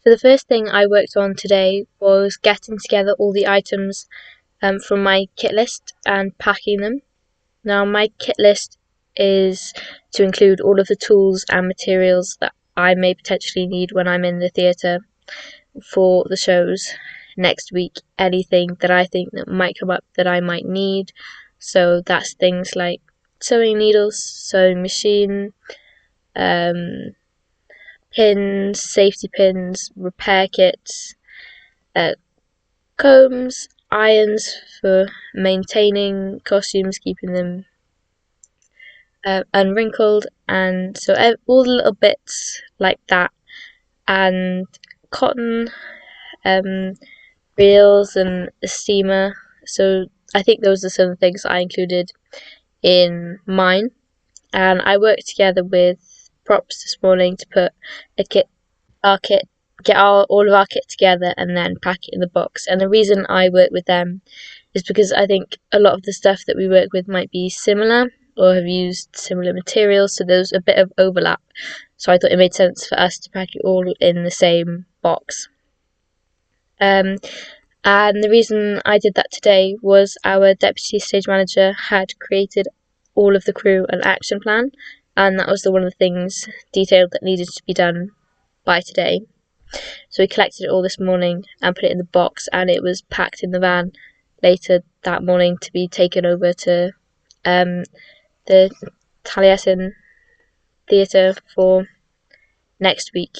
So the first thing I worked on today was getting together all the items from my kit list and packing them. Now my kit list is to include all of the tools and materials that I may potentially need when I'm in the theatre for the shows next week. Anything that I think that might come up that I might need. So that's things like sewing needles, sewing machine, pins, safety pins, repair kits, combs, irons for maintaining costumes, keeping them unwrinkled, and so all the little bits like that, and cotton, reels, and a steamer. So I think those are some of the things I included in mine, and I worked together with props this morning to put all of our kit together and then pack it in the box. And the reason I work with them is because I think a lot of the stuff that we work with might be similar or have used similar materials, so there's a bit of overlap. So I thought it made sense for us to pack it all in the same box. And the reason I did that today was our deputy stage manager had created all of the crew an action plan, and that was one of the things detailed that needed to be done by today. So we collected it all this morning and put it in the box, and it was packed in the van later that morning to be taken over to the Taliesin Theatre for next week.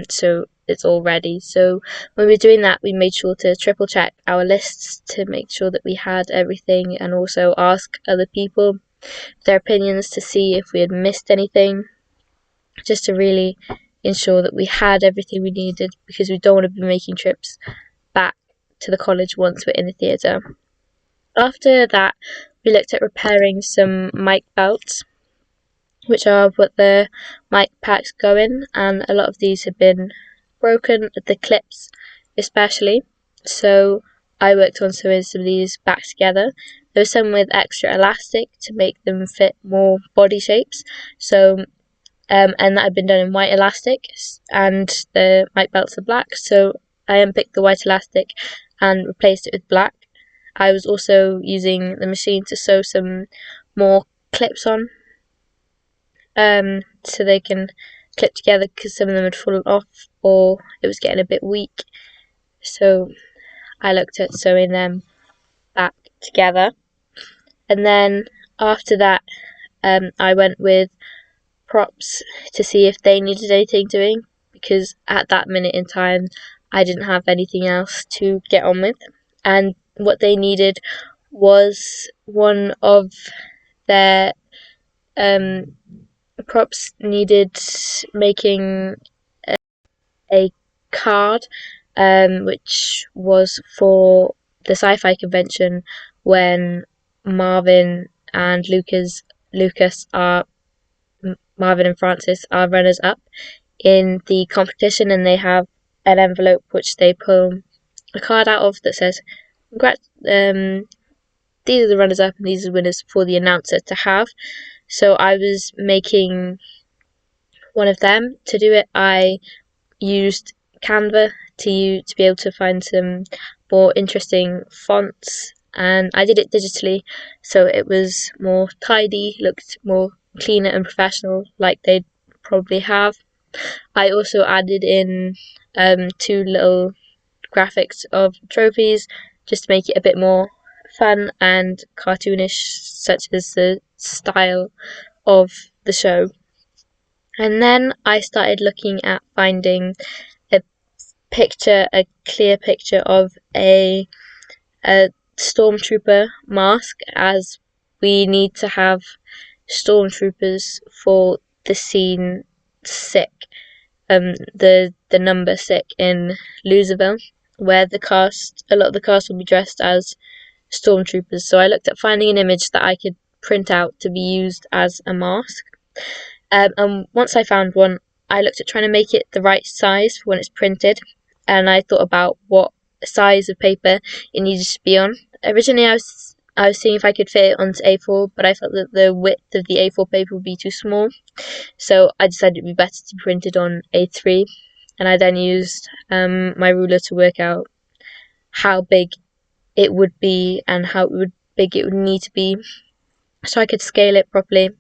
So it's all ready. So when we were doing that, we made sure to triple check our lists to make sure that we had everything, and also ask other people their opinions to see if we had missed anything, just to really ensure that we had everything we needed, because we don't want to be making trips back to the college once we're in the theatre. After that, we looked at repairing some mic belts, which are what the mic packs go in, and a lot of these have been broken, the clips especially. So I worked on sewing some of these back together. There was some with extra elastic to make them fit more body shapes. So and that had been done in white elastic, and the mic belts are black. So I unpicked the white elastic and replaced it with black. I was also using the machine to sew some more clips on, so they can clip together, because some of them had fallen off or it was getting a bit weak. So I looked at sewing them back together. And then after that, I went with props to see if they needed anything doing, because at that minute in time I didn't have anything else to get on with. And what they needed was one of their props needed making a card, which was for the sci-fi convention when Marvin and Francis are runners up in the competition, and they have an envelope which they pull a card out of that says, "Congrats, these are the runners up and these are the winners," for the announcer to have. So I was making one of them. To do it, I used Canva to be able to find some more interesting fonts, and I did it digitally, so it was more tidy, looked more cleaner and professional, like they'd probably have. I also added in 2 little graphics of trophies, just to make it a bit more fun and cartoonish, such as the style of the show. And then I started looking at finding a clear picture of a stormtrooper mask, as we need to have stormtroopers for the scene sick, the number sick in Loserville, where a lot of the cast will be dressed as stormtroopers. So I looked at finding an image that I could print out to be used as a mask. And once I found one, I looked at trying to make it the right size for when it's printed, and I thought about what size of paper it needed to be on. Originally I was seeing if I could fit it onto A4, but I felt that the width of the A4 paper would be too small, so I decided it would be better to be printed on A3. and I then used my ruler to work out how big it would be and how big it would need to be so I could scale it properly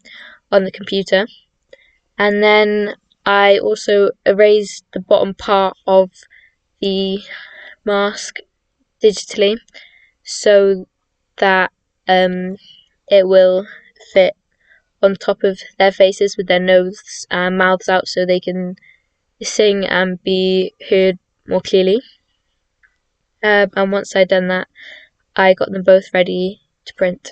on the computer. And then I also erased the bottom part of the mask digitally so that it will fit on top of their faces with their nose and mouths out so they can sing and be heard more clearly. And once I'd done that, I got them both ready to print.